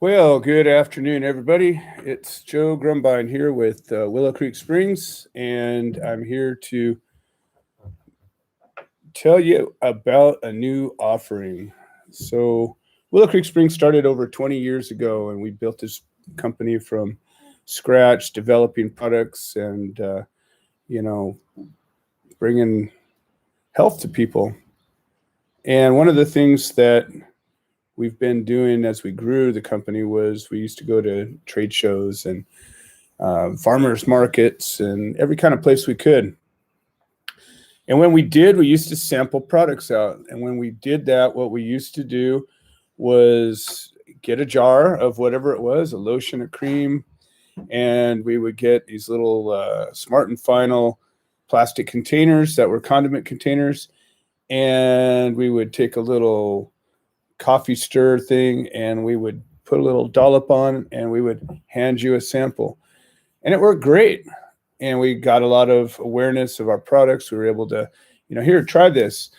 Well, good afternoon, everybody. It's Joe Grumbine here with Willow Creek Springs, and I'm here to tell you about a new offering. So, Willow Creek Springs started over 20 years ago, and we built this company from scratch, developing products and, you know, bringing health to people. And one of the things that we've been doing as we grew the company was we used to go to trade shows and farmers markets and every kind of place we could. And when we did, we used to sample products out. And when we did that, what we used to do was get a jar of whatever it was, a lotion, a cream, and we would get these little Smart and Final plastic containers that were condiment containers. And we would take a little coffee stir thing and we would put a little dollop on and we would hand you a sample. And it worked great. And we got a lot of awareness of our products. We were able to, here, try this.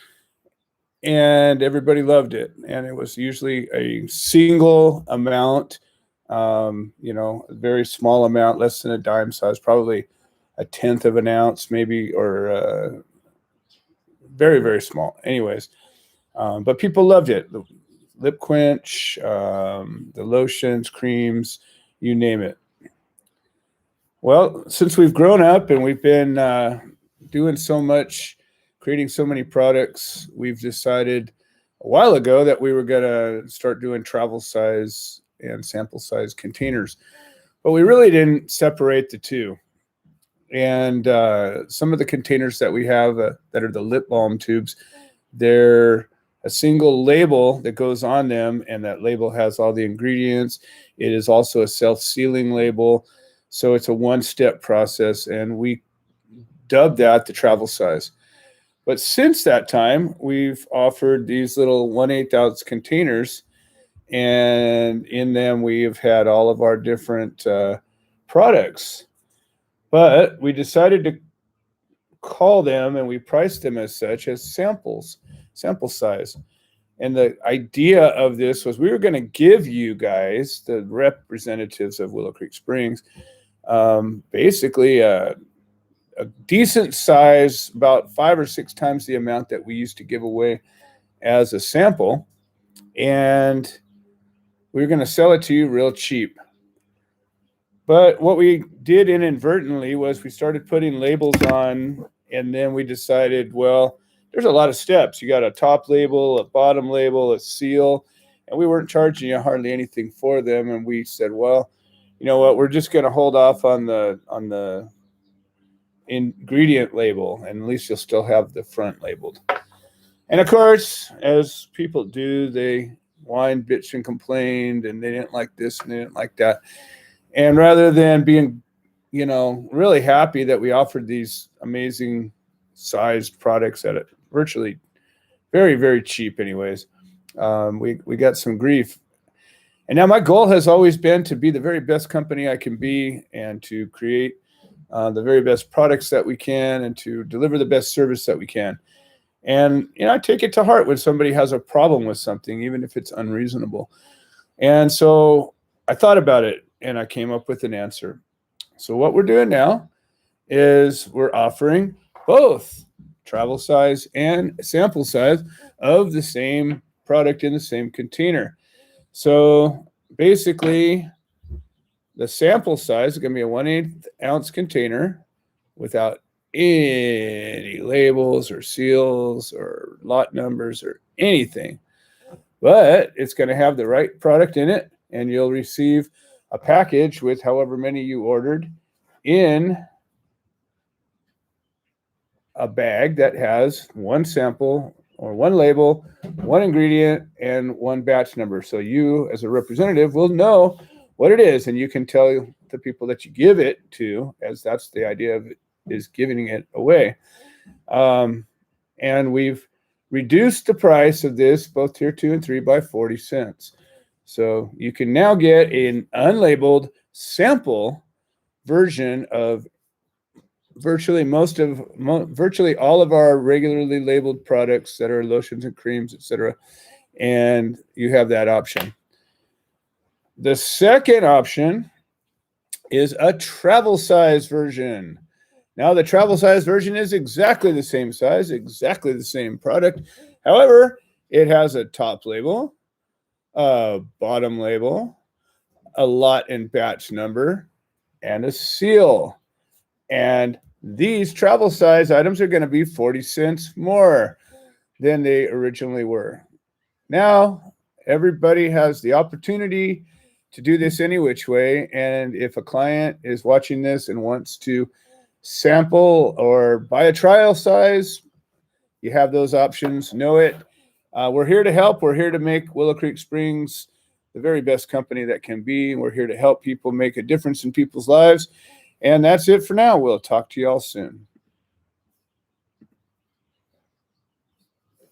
And everybody loved it. And it was usually a single amount, a very small amount, less than a dime size, probably a tenth of an ounce, maybe, or very, very small. Anyways, but people loved it. The lip quench, the lotions, creams, you name it. Well, since we've grown up and we've been doing so much, creating so many products, we've decided a while ago that we were going to start doing travel size and sample size containers. But we really didn't separate the two. And some of the containers that we have that are the lip balm tubes, they're a single label that goes on them, and that label has all the ingredients. It is also a self-sealing label. So it's a one-step process, and we dubbed that the travel size. But since that time, we've offered these little 1/8 ounce containers, and in them we've had all of our different products. But we decided to call them, and we priced them as such, as samples, sample size. And the idea of this was we were going to give you guys, the representatives of Willow Creek Springs, basically a decent size, about 5 or 6 times the amount that we used to give away as a sample. And we were going to sell it to you real cheap. But what we did inadvertently was we started putting labels on, and then we decided, well, there's a lot of steps. You got a top label, a bottom label, a seal, and we weren't charging you hardly anything for them. And we said, well, you know what, we're just going to hold off on the ingredient label, and at least you'll still have the front labeled. And of course, as people do, they whined, bitched, and complained, and they didn't like this and they didn't like that. And rather than being, really happy that we offered these amazing sized products at it virtually very, very cheap anyways, we got some grief. And now my goal has always been to be the very best company I can be, and to create the very best products that we can, and to deliver the best service that we can. And, I take it to heart when somebody has a problem with something, even if it's unreasonable. And so I thought about it, and I came up with an answer. So what we're doing now is we're offering both travel size and sample size of the same product in the same container. So basically, the sample size is going to be a 1/8 ounce container without any labels or seals or lot numbers or anything. But it's going to have the right product in it, and you'll receive a package with however many you ordered in a bag that has one sample or one label, one ingredient, and one batch number. So you, as a representative, will know what it is, and you can tell the people that you give it to, as that's the idea of it, is giving it away. And we've reduced the price of this, both tier 2 and 3, by 40 cents. So you can now get an unlabeled sample version of virtually all of our regularly labeled products that are lotions and creams, etc. And you have that option. The second option is a travel size version. Now, the travel size version is exactly the same size, exactly the same product. However, it has a top label, a bottom label, a lot and batch number, and a seal. And these travel size items are going to be 40 cents more than they originally were. Now, everybody has the opportunity to do this any which way. And if a client is watching this and wants to sample or buy a trial size, you have those options. Know it. We're here to help. We're here to make Willow Creek Springs the very best company that can be. We're here to help people make a difference in people's lives. And that's it for now. We'll talk to you all soon.